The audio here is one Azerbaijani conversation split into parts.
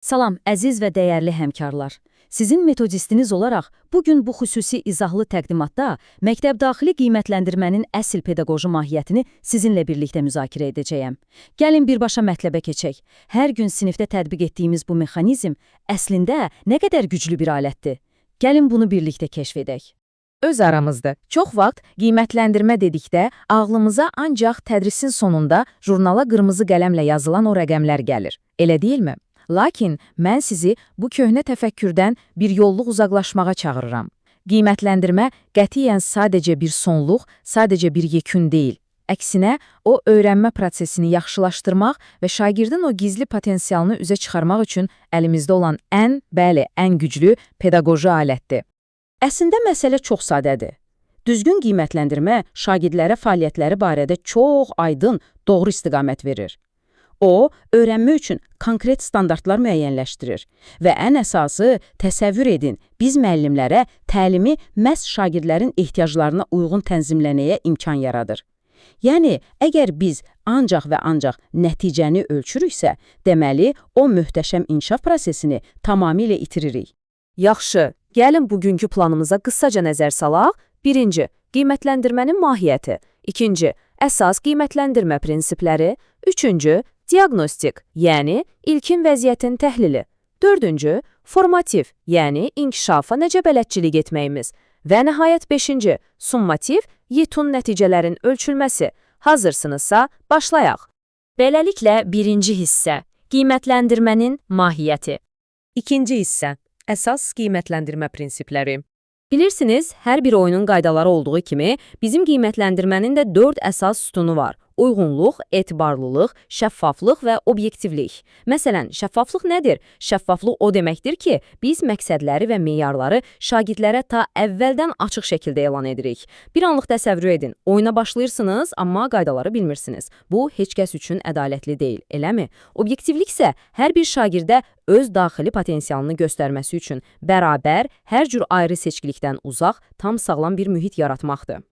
Salam, əziz və dəyərli həmkarlar. Sizin metodistiniz olaraq bugün bu xüsusi izahlı təqdimatda məktəbdaxili qiymətləndirmənin əsl pedaqoji mahiyyətini sizinlə birlikdə müzakirə edəcəyəm. Gəlin birbaşa mətləbə keçək. Hər gün sinifdə tətbiq etdiyimiz bu mexanizm əslində nə qədər güclü bir alətdir? Gəlin bunu birlikdə kəşf edək. Öz aramızda çox vaxt qiymətləndirmə dedikdə ağlımıza ancaq tədrisin sonunda jurnala qırmızı qələmlə yazılan o rəqəmlər gəlir. Elə deyilmi? Lakin mən sizi bu köhnə təfəkkürdən bir yolluq uzaqlaşmağa çağırıram. Qiymətləndirmə qətiyyən sadəcə bir sonluq, sadəcə bir yekun deyil. Əksinə, o öyrənmə prosesini yaxşılaşdırmaq və şagirdin o gizli potensialını üzə çıxarmaq üçün əlimizdə olan ən güclü pedaqoji alətdir. Əslində məsələ çox sadədir. Düzgün qiymətləndirmə şagirdlərə fəaliyyətləri barədə çox aydın, doğru istiqamət verir. O, öyrənmə üçün konkret standartlar müəyyənləşdirir və ən əsası, təsəvvür edin, biz müəllimlərə təlimi məhz şagirdlərin ehtiyaclarına uyğun tənzimləməyə imkan yaradır. Yəni, əgər biz ancaq və ancaq nəticəni ölçürüksə, deməli, o möhtəşəm inkişaf prosesini tamamilə itiririk. Yaxşı, gəlin bugünkü planımıza qısaca nəzər salaq. 1. Qiymətləndirmənin mahiyyəti. 2. Əsas qiymətləndirmə prinsipləri. 3. Diaqnostik, yəni ilkin vəziyyətin təhlili. 4. Formativ, yəni inkişafa necə bələdçilik etməyimiz. Və nəhayət 5. Summativ, yetun nəticələrin ölçülməsi. Hazırsınızsa, başlayaq. Beləliklə, 1-ci hissə, qiymətləndirmənin mahiyyəti. 2-ci hissə, əsas qiymətləndirmə prinsipləri. Bilirsiniz, hər bir oyunun qaydaları olduğu kimi, bizim qiymətləndirmənin də 4 əsas sütunu var. Uyğunluq, etibarlılıq, şəffaflıq və obyektivlik. Məsələn, şəffaflıq nədir? Şəffaflıq o deməkdir ki, biz məqsədləri və meyarları şagirdlərə ta əvvəldən açıq şəkildə elan edirik. Bir anlıq təsəvvür edin, oyuna başlayırsınız, amma qaydaları bilmirsiniz. Bu, heç kəs üçün ədalətli deyil, eləmi? Obyektivlik isə hər bir şagirdə öz daxili potensialını göstərməsi üçün bərabər, hər cür ayrı seçkilikdən uzaq, tam sağlam bir mühit yaratmaqdır.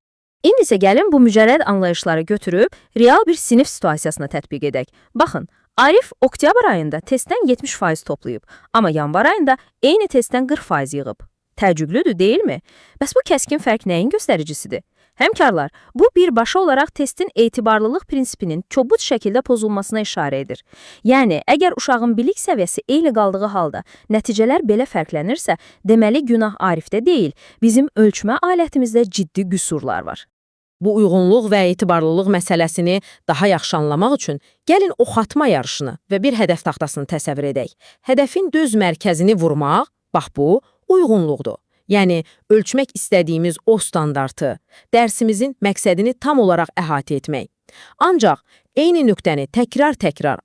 İndi isə gəlin bu mücərrəd anlayışları götürüb real bir sinif situasiyasına tətbiq edək. Baxın, Arif oktyabr ayında testdən 70% toplayıb, amma yanvar ayında eyni testdən 40% yığıb. Təəccüblüdür, deyilmi? Bəs bu kəskin fərq nəyin göstəricisidir? Həmkarlar, bu birbaşa olaraq testin etibarlılıq prinsipinin kobud şəkildə pozulmasına işarə edir. Yəni, əgər uşağın bilik səviyyəsi eyni qaldığı halda nəticələr belə fərqlənirsə, deməli günah Arifdə deyil, bizim ölçmə alətimizdə ciddi qüsurlar var. Bu uyğunluq və etibarlılıq məsələsini daha yaxşı anlamaq üçün gəlin oxatma yarışını və bir hədəf taxtasını təsəvvür edək. Hədəfin düz mərkəzini vurmaq, bax bu, uyğunluqdur. Yəni, ölçmək istədiyimiz o standartı, dərsimizin məqsədini tam olaraq əhatə etmək. Ancaq eyni nöqtəni təkrar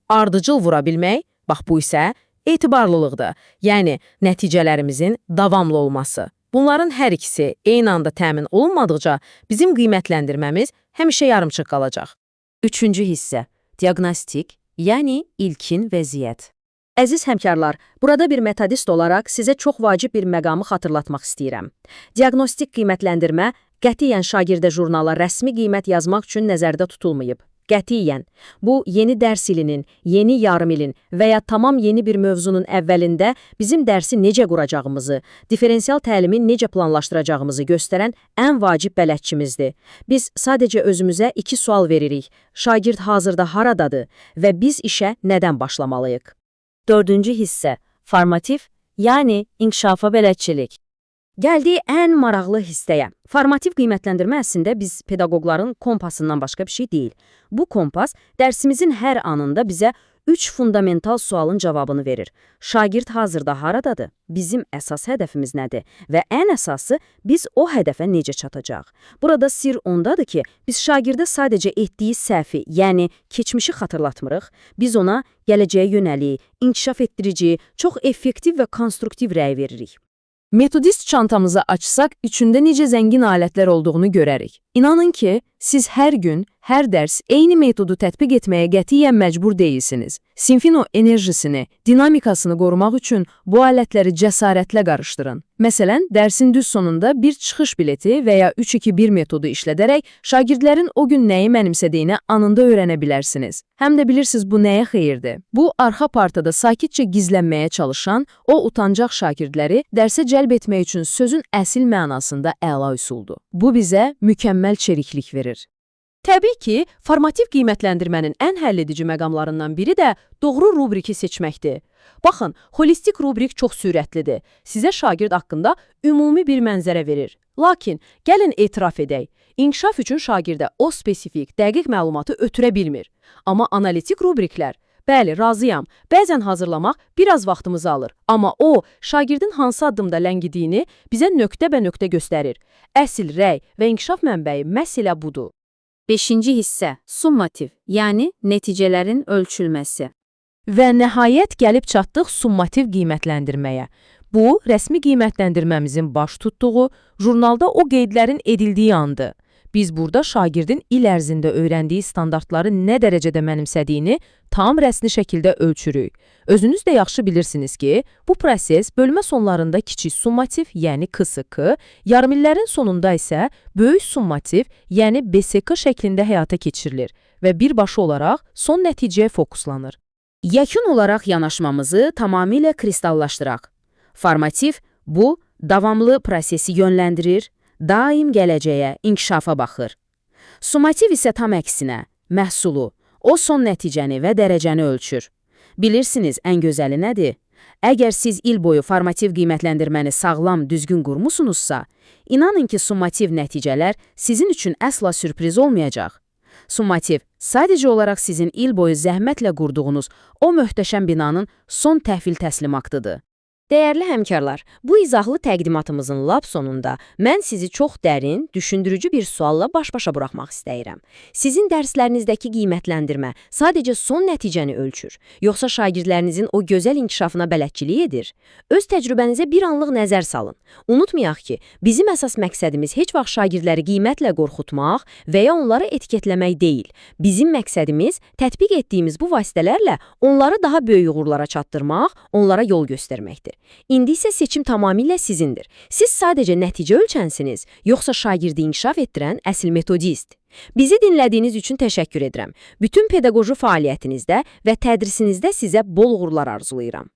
ardıcıl vura bilmək, bax bu isə etibarlılıqdır. Yəni, nəticələrimizin davamlı olması. Bunların hər ikisi eyni anda təmin olunmadıqca bizim qiymətləndirməmiz həmişə yarımçıq qalacaq. 3-cü hissə, diaqnostik, yəni ilkin vəziyyət. Əziz həmkarlar, burada bir metodist olaraq sizə çox vacib bir məqamı xatırlatmaq istəyirəm. Diaqnostik qiymətləndirmə qətiyyən şagirdə jurnala rəsmi qiymət yazmaq üçün nəzərdə tutulmayıb. Qətiyyən. Bu, yeni dərs ilinin, yeni yarım ilin və ya tamam yeni bir mövzunun əvvəlində bizim dərsi necə quracağımızı, diferensial təlimi necə planlaşdıracağımızı göstərən ən vacib bələdçimizdir. Biz sadəcə özümüzə 2 sual veririk. Şagird hazırda haradadır və biz işə nədən başlamalıyıq? 4-cü hissə, formativ, yəni inkişafa bələdçilik. Gəldiyi ən maraqlı hissəyə. Formativ qiymətləndirmə əslində biz pedaqoqların kompasından başqa bir şey deyil. Bu kompas dərsimizin hər anında bizə 3 fundamental sualın cavabını verir. Şagird hazırda haradadır? Bizim əsas hədəfimiz nədir? Və ən əsası, biz o hədəfə necə çatacaq? Burada sirr ondadır ki, biz şagirdə sadəcə etdiyi səhvi, yəni keçmişi xatırlatmırıq. Biz ona gələcəyə yönəlik, inkişaf etdirici, çox effektiv və konstruktiv rəy veririk. Metodist çantamızı açsaq, içində necə zəngin alətlər olduğunu görərik. İnanın ki, siz hər gün, hər dərs eyni metodu tətbiq etməyə qətiyyən məcbur deyilsiniz. Sinfin o enerjisini, dinamikasını qorumaq üçün bu alətləri cəsarətlə qarışdırın. Məsələn, dərsin düz sonunda bir çıxış bileti və ya 3-2-1 metodu işlədərək şagirdlərin o gün nəyi mənimsədiyini anında öyrənə bilərsiniz. Həm də bilirsiniz bu nəyə xeyirdir. Bu, arxa partada sakitcə gizlənməyə çalışan o utancaq şagirdləri dərsə cəlb etmək üçün sözün əsl mənasında əla üsuldur. Bu bizə mükəmməl çeviklik verir. Təbii ki, formativ qiymətləndirmənin ən həlledici məqamlarından biri də doğru rubriki seçməkdir. Baxın, holistik rubrik çox sürətlidir. Sizə şagird haqqında ümumi bir mənzərə verir. Lakin, gəlin etiraf edək, inkişaf üçün şagirdə o spesifik, dəqiq məlumatı ötürə bilmir. Amma analitik rubriklər, bəli, razıyam, bəzən hazırlamaq biraz vaxtımızı alır. Amma o, şagirdin hansı addımda ləngidiyini bizə nöqtə-bə-nöqtə göstərir. Əsl rəy və inkişaf mənbəyi məhz elə budur. 5-ci hissə, summativ, yəni nəticələrin ölçülməsi. Və nəhayət gəlib çatdıq summativ qiymətləndirməyə. Bu, rəsmi qiymətləndirməmizin baş tutduğu, jurnalda o qeydlərin edildiyi andır. Biz burada şagirdin il ərzində öyrəndiyi standartları nə dərəcədə mənimsədiyini tam rəsmi şəkildə ölçürük. Özünüz də yaxşı bilirsiniz ki, bu proses bölmə sonlarında kiçik summativ, yəni KSK, yarımillərin sonunda isə böyük summativ, yəni BSK şəklində həyata keçirilir və birbaşa olaraq son nəticəyə fokuslanır. Yekun olaraq yanaşmamızı tamamilə kristallaşdıraq. Formativ, bu, davamlı prosesi yönləndirir, daim gələcəyə, inkişafa baxır. Summativ isə tam əksinə, məhsulu, o son nəticəni və dərəcəni ölçür. Bilirsiniz, ən gözəli nədir? Əgər siz il boyu formativ qiymətləndirməni sağlam, düzgün qurmusunuzsa, inanın ki, summativ nəticələr sizin üçün əsla sürpriz olmayacaq. Summativ, sadəcə olaraq sizin il boyu zəhmətlə qurduğunuz o möhtəşəm binanın son təhvil təslim aktıdır. Dəyərli həmkarlar, bu izahlı təqdimatımızın lap sonunda mən sizi çox dərin, düşündürücü bir sualla baş-başa buraxmaq istəyirəm. Sizin dərslərinizdəki qiymətləndirmə sadəcə son nəticəni ölçür, yoxsa şagirdlərinizin o gözəl inkişafına bələdçilik edir? Öz təcrübənizə bir anlıq nəzər salın. Unutmayaq ki, bizim əsas məqsədimiz heç vaxt şagirdləri qiymətlə qorxutmaq və ya onları etiketləmək deyil. Bizim məqsədimiz tətbiq etdiyimiz bu vasitələrlə onları daha böyük uğurlara çatdırmaq, onlara yol göstərməkdir. İndi isə seçim tamamilə sizindir. Siz sadəcə nəticə ölçənsiniz, yoxsa şagirdi inkişaf etdirən əsl metodist. Bizi dinlədiyiniz üçün təşəkkür edirəm. Bütün pedaqoji fəaliyyətinizdə və tədrisinizdə sizə bol uğurlar arzulayıram.